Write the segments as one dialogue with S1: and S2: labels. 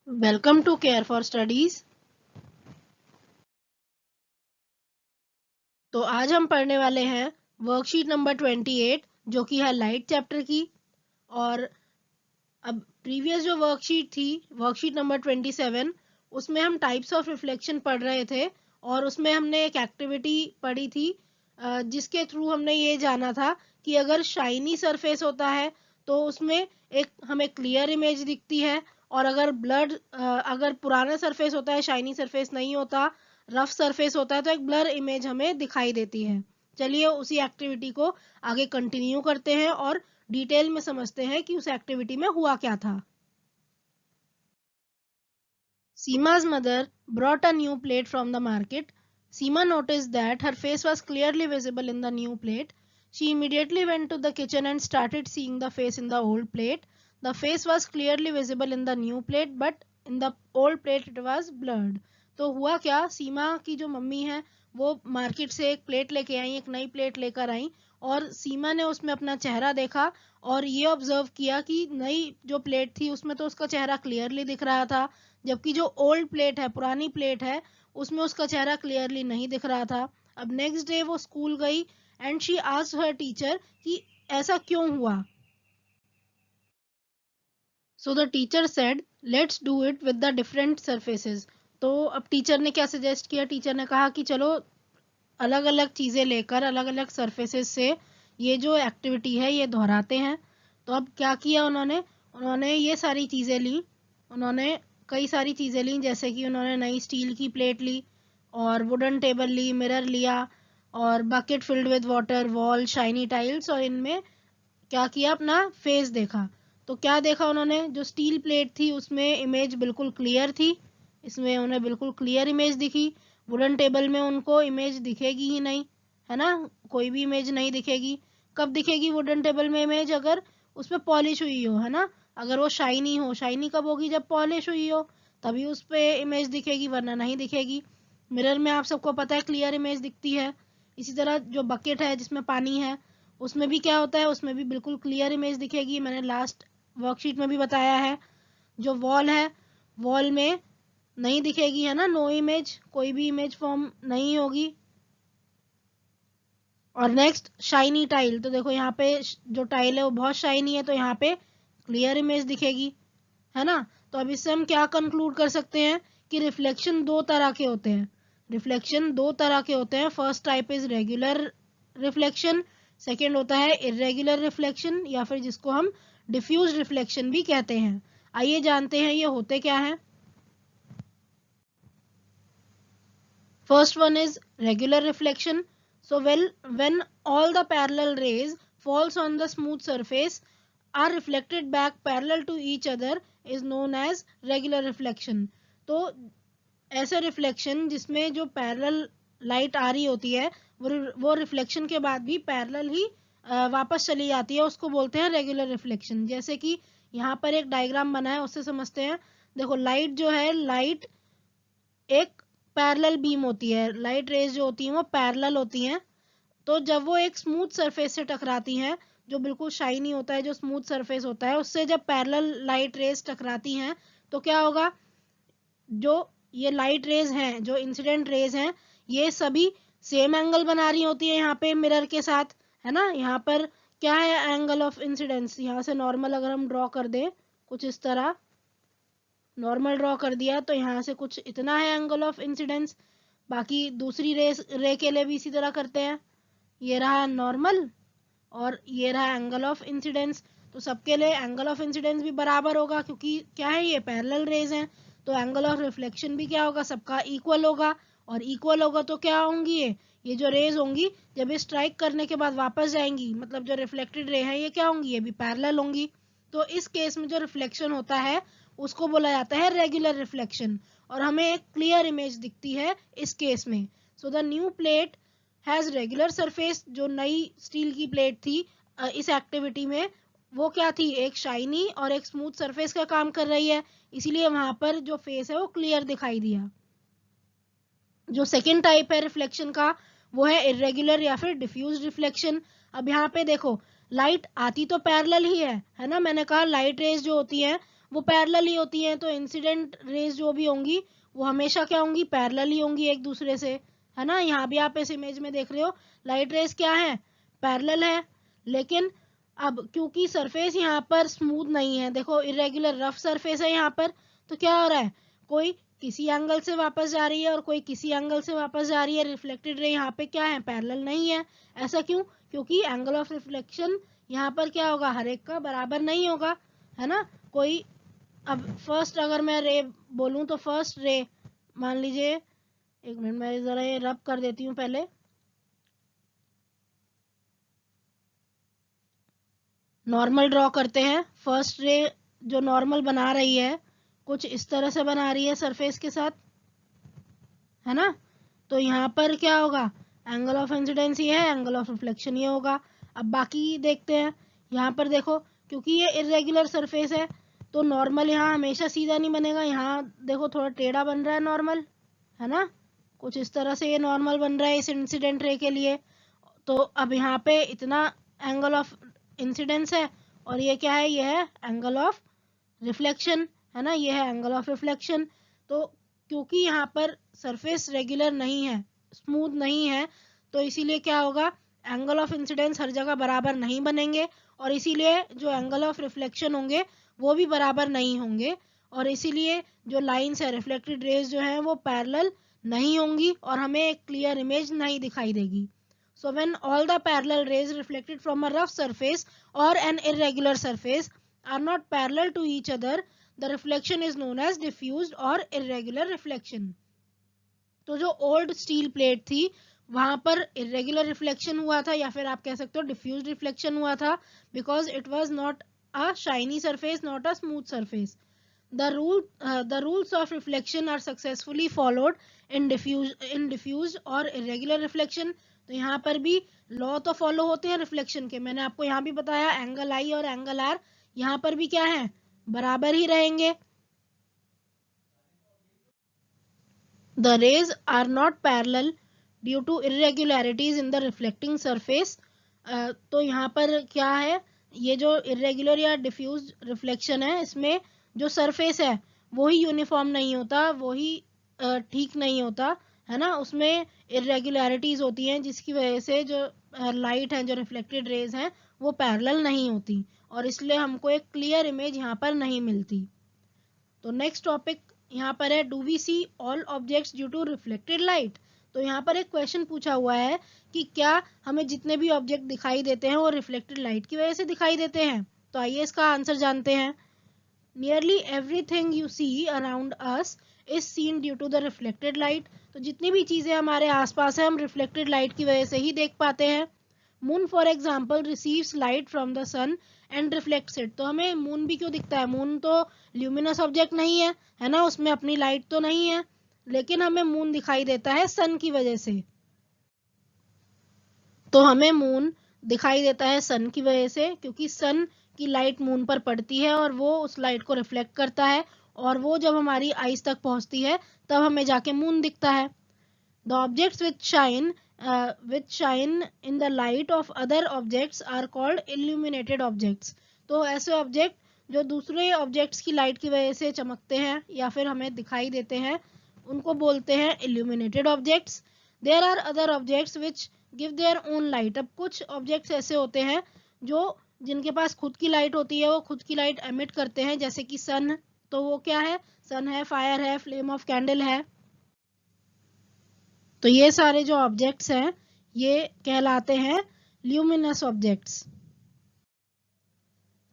S1: Welcome to care for studies. तो आज हम पढ़ने वाले हैं वर्कशीट नंबर 28 जो कि है लाइट चैप्टर की। और अब प्रीवियस जो वर्कशीट थी, वर्कशीट नंबर 27, उसमें हम टाइप्स ऑफ रिफ्लेक्शन पढ़ रहे थे और उसमें हमने एक एक्टिविटी पढ़ी थी जिसके थ्रू हमने ये जाना था कि अगर शाइनी सरफेस होता है तो उसमें एक हमें क्लियर इमेज दिखती है, और अगर पुराना सरफेस होता है, शाइनी सरफेस नहीं होता, रफ सरफेस होता है, तो एक ब्लर इमेज हमें दिखाई देती है। चलिए उसी एक्टिविटी को आगे कंटिन्यू करते हैं और डिटेल में समझते हैं कि उस एक्टिविटी में हुआ क्या था। Seema's mother brought a new plate from the market. Seema noticed that her face was clearly visible in the new plate. She immediately went to the kitchen and started seeing the face in the old plate. The face was clearly visible in the new plate, but in the old plate it was blurred. तो हुआ क्या, सीमा की जो mummy है वो market से एक plate लेके आई, एक नई प्लेट लेकर आई, और सीमा ने उसमें अपना चेहरा देखा और ये ऑब्जर्व किया कि नई जो प्लेट थी उसमें तो उसका चेहरा क्लियरली दिख रहा था, जबकि जो ओल्ड प्लेट है, पुरानी प्लेट है, उसमें उसका चेहरा क्लियरली नहीं दिख रहा था। अब नेक्स्ट डे वो स्कूल गई and she asked her teacher कि ऐसा क्यों हुआ। So the teacher said let's do it with the different surfaces. तो अब टीचर ने क्या सजेस्ट किया, टीचर ने कहा कि चलो अलग अलग चीज़ें लेकर अलग अलग सरफेसेस से ये जो एक्टिविटी है ये दोहराते हैं। तो अब क्या किया उन्होंने, उन्होंने ये सारी चीज़ें ली, उन्होंने कई सारी चीज़ें ली, जैसे कि उन्होंने नई स्टील की प्लेट ली और वुडन टेबल ली, मिरर लिया और bucket filled with water, wall, shiny tiles, और इनमें क्या किया, अपना फेस देखा। तो क्या देखा उन्होंने, जो स्टील प्लेट थी उसमें इमेज बिल्कुल क्लियर थी, इसमें उन्हें बिल्कुल क्लियर इमेज दिखी। वुडन टेबल में उनको इमेज दिखेगी ही नहीं, है ना, कोई भी इमेज नहीं दिखेगी। कब दिखेगी वुडन टेबल में इमेज, अगर उसमें पॉलिश हुई हो, है ना, अगर वो शाइनी हो। शाइनी कब होगी, जब पॉलिश हुई हो, तभी उस पर इमेज दिखेगी, वरना नहीं दिखेगी। मिरर में आप सबको पता है क्लियर इमेज दिखती है। इसी तरह जो बकेट है जिसमें पानी है, उसमें भी क्या होता है, उसमें भी बिल्कुल क्लियर इमेज दिखेगी, मैंने लास्ट वर्कशीट में भी बताया है। जो वॉल है, वॉल में नहीं दिखेगी, है ना, नो इमेज, कोई भी इमेज फॉर्म नहीं होगी। और नेक्स्ट शाइनी टाइल, तो देखो यहाँ पे जो टाइल है वो बहुत शाइनी है, तो यहाँ पे क्लियर इमेज दिखेगी, है ना। तो अब इससे हम क्या कंक्लूड कर सकते हैं कि रिफ्लेक्शन दो तरह के होते हैं। रिफ्लेक्शन दो तरह के होते हैं, first type is regular reflection, second होता है इरेगुलर रिफ्लेक्शन, या फिर जिसको हम डिफ्यूज रिफ्लेक्शन भी कहते हैं। आइए जानते हैं ये होते क्या हैं। First one is regular reflection. So when all the parallel rays falls on the smooth surface are reflected back parallel to each other is known as regular reflection. तो ऐसे रिफ्लेक्शन जिसमें जो पैरेलल लाइट आ रही होती है वो reflection के बाद भी पैरेलल ही वापस चली जाती है, उसको बोलते हैं रेगुलर रिफ्लेक्शन। जैसे कि यहाँ पर एक डायग्राम बना है, उससे समझते हैं। देखो लाइट जो है, लाइट एक पैरेलल बीम होती है, लाइट रेज जो होती हैं वो पैरेलल होती हैं। तो जब वो एक स्मूथ सरफेस से टकराती हैं, जो बिल्कुल शाइनी होता है, जो स्मूथ सरफेस होता है, उससे जब पैरेलल लाइट रेज टकराती हैं तो क्या होगा, जो ये लाइट रेज हैं, जो इंसिडेंट रेज हैं, ये सभी सेम एंगल बना रही होती है यहाँ पे मिरर के साथ, है ना। यहाँ पर क्या है, एंगल ऑफ इंसिडेंस, यहाँ से नॉर्मल अगर हम ड्रॉ कर दें कुछ इस तरह, नॉर्मल ड्रॉ कर दिया तो यहाँ से कुछ इतना है एंगल ऑफ इंसिडेंस। बाकी दूसरी रे के लिए भी इसी तरह करते हैं, ये रहा नॉर्मल और ये रहा एंगल ऑफ इंसिडेंस। तो सबके लिए एंगल ऑफ इंसिडेंस भी बराबर होगा, क्योंकि क्या है, ये पैरेलल रेज हैं। तो एंगल ऑफ रिफ्लेक्शन भी क्या होगा, सबका इक्वल होगा। और इक्वल होगा तो क्या होंगी, ये जो रेज होंगी जब ये स्ट्राइक करने के बाद वापस जाएंगी, मतलब जो रिफ्लेक्टेड रे है ये क्या होंगी, ये भी पैरेलल होंगी। तो इस केस में जो रिफ्लेक्शन होता है उसको बोला जाता है रेगुलर रिफ्लेक्शन, और हमें एक क्लियर इमेज दिखती है इस केस में। So the new plate has regular surface, जो नई स्टील की प्लेट थी इस एक्टिविटी में, वो क्या थी, एक शाइनी और एक स्मूथ सरफेस का काम कर रही है, इसीलिए वहां पर जो फेस है वो क्लियर दिखाई दिया। जो सेकेंड टाइप है रिफ्लेक्शन का वो है इरेगुलर या फिर डिफ्यूज रिफ्लेक्शन। अब यहाँ पे देखो लाइट आती तो पैरेलल ही है ना, मैंने कहा लाइट रेज जो होती है वो पैरेलल ही होती हैं, तो इंसिडेंट रेज जो भी होंगी वो हमेशा क्या होंगी, पैरेलल ही होंगी एक दूसरे से, है ना। यहाँ भी आप इस इमेज में देख रहे हो लाइट रेज क्या है, पैरेलल है। लेकिन अब क्योंकि सरफेस यहाँ पर स्मूथ नहीं है, देखो इरेगुलर रफ सरफेस है यहाँ पर, तो क्या हो रहा है, कोई किसी एंगल से वापस जा रही है और कोई किसी एंगल से वापस जा रही है, रिफ्लेक्टेड रे यहाँ पे क्या है, पैरेलल नहीं है। ऐसा क्यों, क्योंकि एंगल ऑफ रिफ्लेक्शन यहाँ पर क्या होगा, हर एक का बराबर नहीं होगा, है ना। कोई अब फर्स्ट अगर मैं रे बोलूं तो फर्स्ट रे मान लीजिए, एक मिनट मैं जरा ये रब कर देती हूँ पहले। नॉर्मल ड्रॉ करते हैं। फर्स्ट रे जो नॉर्मल बना रही है कुछ इस तरह से बना रही है सरफेस के साथ, है ना। तो यहाँ पर क्या होगा, एंगल ऑफ इंसिडेंस ये है, एंगल ऑफ रिफ्लेक्शन ये होगा। अब बाकी देखते हैं, यहाँ पर देखो क्योंकि ये इरेगुलर सरफेस है तो नॉर्मल यहाँ हमेशा सीधा नहीं बनेगा, यहाँ देखो थोड़ा टेढ़ा बन रहा है नॉर्मल, है ना। कुछ इस तरह से ये नॉर्मल बन रहा है इस इंसिडेंट रे के लिए। तो अब यहाँ पे इतना एंगल ऑफ इंसिडेंस है और ये क्या है, ये है एंगल ऑफ रिफ्लेक्शन, है ना, ये है एंगल ऑफ रिफ्लेक्शन। तो क्योंकि यहाँ पर सरफेस रेगुलर नहीं है, स्मूथ नहीं है, तो इसीलिए क्या होगा, एंगल ऑफ इंसिडेंस हर जगह बराबर नहीं बनेंगे और इसीलिए जो एंगल ऑफ रिफ्लेक्शन होंगे वो भी बराबर नहीं होंगे और इसीलिए जो लाइंस है रिफ्लेक्टेड रेज जो है वो पैरेलल नहीं होंगी और हमें एक क्लियर इमेज नहीं दिखाई देगी। So when all the parallel rays reflected from a rough surface or an irregular surface are not parallel to each other, the reflection is known as diffused or irregular reflection. तो जो old steel plate थी वहां पर irregular reflection हुआ था या फिर आप कह सकते हो diffused reflection हुआ था because it was not a shiny surface, not a smooth surface. The rules of reflection are successfully followed in diffused और irregular reflection. तो यहाँ पर भी लॉ तो फॉलो होते हैं रिफ्लेक्शन के, मैंने आपको यहाँ भी बताया एंगल आई और एंगल आर यहाँ पर भी क्या है, बराबर ही रहेंगे। The rays are not parallel due to irregularities in the reflecting surface. तो यहाँ पर क्या है, ये जो irregular या diffuse reflection है इसमें जो सरफेस है वो ही यूनिफॉर्म नहीं होता, वो ही ठीक नहीं होता, है ना। उसमें इरेगुलरिटीज होती हैं जिसकी वजह से जो लाइट है, जो रिफ्लेक्टेड रेज हैं वो पैरेलल नहीं होती और इसलिए हमको एक क्लियर इमेज यहाँ पर नहीं मिलती। तो नेक्स्ट टॉपिक यहाँ पर है, do we see all objects due to reflected light. तो यहाँ पर एक क्वेश्चन पूछा हुआ है कि क्या हमें जितने भी ऑब्जेक्ट दिखाई देते हैं वो रिफ्लेक्टेड लाइट की वजह से दिखाई देते हैं। तो आइए इसका आंसर जानते हैं। Nearly everything you see around us is seen due to the reflected light. तो जितनी भी चीजें हमारे आसपास है हम रिफ्लेक्टेड लाइट की वजह से ही देख पाते हैं। Moon for example receives light from the sun and reflects it. तो हमें मून भी क्यों दिखता है, मून तो ल्यूमिनस ऑब्जेक्ट नहीं है, है ना, उसमें अपनी लाइट तो नहीं है, लेकिन हमें मून दिखाई देता है सन की वजह से। तो हमें मून दिखाई देता है सन की वजह से क्योंकि सन की लाइट मून पर पड़ती है और वो उस लाइट को रिफ्लेक्ट करता है और वो जब हमारी आईज तक पहुंचती है तब हमें जाके मून दिखता है। The objects which shine in the light of other objects are called illuminated objects. तो ऐसे ऑब्जेक्ट जो दूसरे ऑब्जेक्ट्स की लाइट की वजह से चमकते हैं या फिर हमें दिखाई देते हैं उनको बोलते हैं illuminated objects. There are other objects which give their own light. अब कुछ ऑब्जेक्ट्स ऐसे होते हैं जो जिनके पास खुद की लाइट होती है, वो खुद की लाइट एमिट करते हैं, जैसे कि सन। तो वो क्या है, सन है, फायर है, फ्लेम ऑफ कैंडल है। तो ये सारे जो ऑब्जेक्ट्स हैं ये कहलाते हैं ल्यूमिनस ऑब्जेक्ट्स।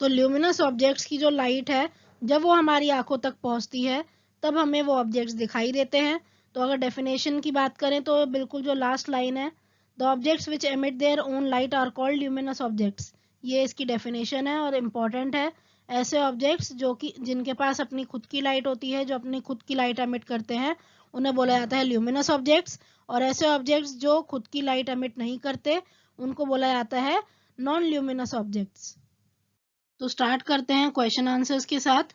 S1: तो ल्यूमिनस ऑब्जेक्ट्स की जो लाइट है जब वो हमारी आंखों तक पहुंचती है तब हमें वो ऑब्जेक्ट्स दिखाई देते हैं। तो अगर डेफिनेशन की बात करें तो बिल्कुल जो लास्ट लाइन है, the objects which emit their own light are called luminous objects, ये इसकी डेफिनेशन है और इम्पॉर्टेंट है। ऐसे ऑब्जेक्ट्स जो कि जिनके पास अपनी खुद की लाइट होती है, जो अपनी खुद की लाइट एमिट करते हैं, उन्हें बोला जाता है ल्यूमिनस ऑब्जेक्ट्स। और ऐसे ऑब्जेक्ट्स जो खुद की लाइट एमिट नहीं करते उनको बोला जाता है नॉन ल्यूमिनस ऑब्जेक्ट्स। तो स्टार्ट करते हैं क्वेश्चन आंसर्स के साथ।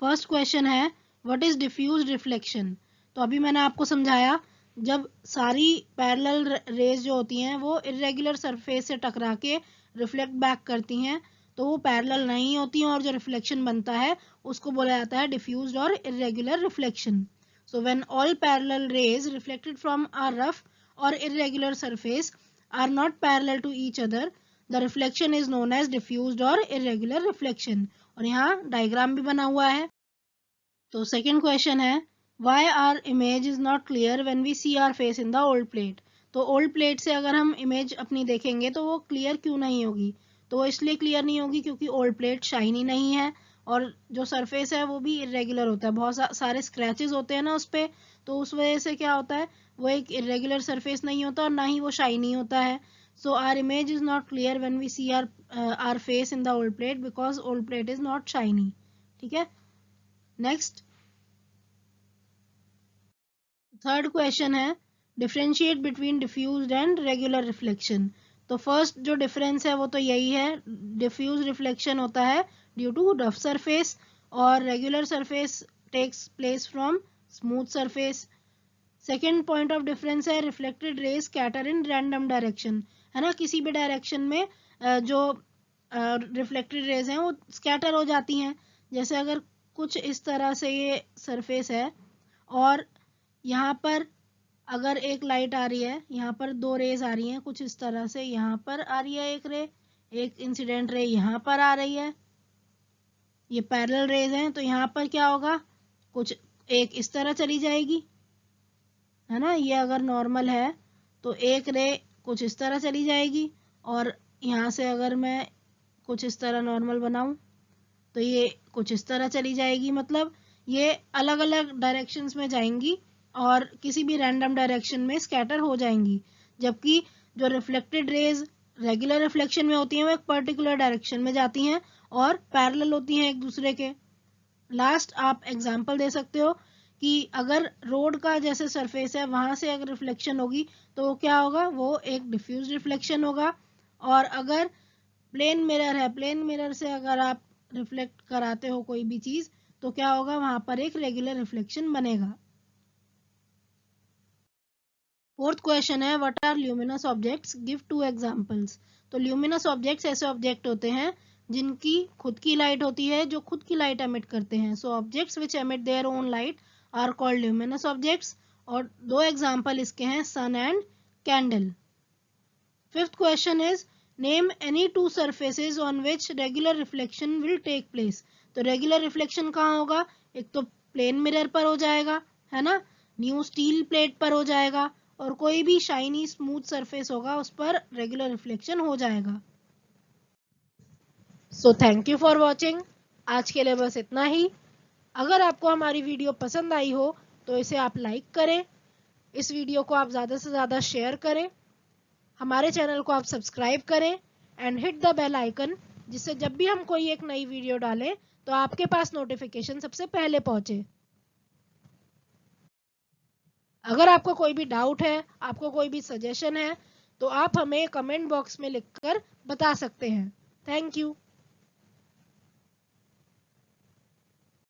S1: फर्स्ट क्वेश्चन है, व्हाट इज डिफ्यूज्ड रिफ्लेक्शन। तो अभी मैंने आपको समझाया जब सारी पैरेलल रेज जो होती हैं वो इरेगुलर सरफेस से टकरा के रिफ्लेक्ट बैक करती हैं तो वो पैरेलल नहीं होती हैं और जो रिफ्लेक्शन बनता है उसको बोला जाता है डिफ्यूज्ड और irregular reflection. So when all parallel rays reflected from a rough or irregular surface are not parallel to each other, the reflection is known as diffused or irregular reflection. और यहाँ diagram भी बना हुआ है. तो second question है, why our image is not clear when we see our face in the old plate. तो old plate से अगर हम इमेज अपनी देखेंगे तो वो क्लियर क्यों नहीं होगी. तो वो इसलिए क्लियर नहीं होगी क्योंकि ओल्ड प्लेट शाइनी नहीं है और जो सरफेस है वो भी इरेगुलर होता है, बहुत सारे स्क्रैचेस होते हैं ना उस पर. तो उस वजह से क्या होता है, वो एक इरेगुलर सरफेस नहीं होता और ना ही वो शाइनी होता है. So our image is not clear when we see our face in the old plate because old plate is not shiny. ठीक है. नेक्स्ट थर्ड क्वेश्चन है, differentiate between diffused and regular reflection. तो first जो difference है वो तो यही है, डिफ्यूज रिफ्लेक्शन होता है ड्यू टू रफ सरफेस और regular surface takes place from smooth surface. Second point of difference है, reflected rays scatter in random direction. है ना, किसी भी डायरेक्शन में जो रिफ्लेक्टेड रेज हैं वो स्कैटर हो जाती हैं. जैसे अगर कुछ इस तरह से ये सरफेस है और यहाँ पर अगर एक लाइट आ रही है, यहाँ पर दो रेज आ रही हैं कुछ इस तरह से, यहाँ पर आ रही है एक रे, एक इंसिडेंट रे यहाँ पर आ रही है, ये पैरेलल रेज हैं. तो यहाँ पर क्या होगा, कुछ एक इस तरह चली जाएगी, है ना, ये अगर नॉर्मल है तो एक रे कुछ इस तरह चली जाएगी और यहाँ से अगर मैं कुछ इस तरह नॉर्मल बनाऊं तो ये कुछ इस तरह चली जाएगी. मतलब ये अलग अलग डायरेक्शंस में जाएंगी और किसी भी रैंडम डायरेक्शन में स्कैटर हो जाएंगी. जबकि जो रिफ्लेक्टेड रेज रेगुलर रिफ्लेक्शन में होती हैं वो एक पर्टिकुलर डायरेक्शन में जाती हैं और पैरेलल होती हैं एक दूसरे के. लास्ट आप एग्जांपल दे सकते हो कि अगर रोड का जैसे सरफेस है वहां से अगर रिफ्लेक्शन होगी तो क्या होगा, वो एक डिफ्यूज रिफ्लेक्शन होगा. और अगर प्लेन मिरर है, प्लेन मिरर से अगर आप रिफ्लेक्ट कराते हो कोई भी चीज तो क्या होगा, वहां पर एक रेगुलर रिफ्लेक्शन बनेगा. फोर्थ क्वेश्चन है, what are luminous objects, give two examples. तो ल्यूमिनस ऑब्जेक्ट्स ऐसे ऑब्जेक्ट होते हैं जिनकी खुद की लाइट होती है, जो खुद की लाइट एमिट करते हैं. So objects which emit their own light are called luminous objects. और दो एग्जांपल इसके हैं, sun and candle. Fifth question is, name any two surfaces on which regular reflection will take place. तो regular reflection कहाँ होगा, एक तो plane mirror पर हो जाएगा, है ना, न्यू स्टील प्लेट पर हो जाएगा और कोई भी शाइनी स्मूथ सरफेस होगा उस पर रेगुलर रिफ्लेक्शन हो जाएगा. So thank you for watching. आज के लिए बस इतना ही. अगर आपको हमारी वीडियो पसंद आई हो तो इसे आप लाइक करें, इस वीडियो को आप ज़्यादा से ज़्यादा शेयर करें, हमारे चैनल को आप सब्सक्राइब करें and hit the bell icon, जिससे जब भी हम कोई एक नई वीडियो डालें तो आपके पास नोटिफिकेशन सबसे पहले पहुंचे. अगर आपको कोई भी डाउट है, आपको कोई भी सजेशन है तो आप हमें कमेंट बॉक्स में लिखकर बता सकते हैं. Thank you.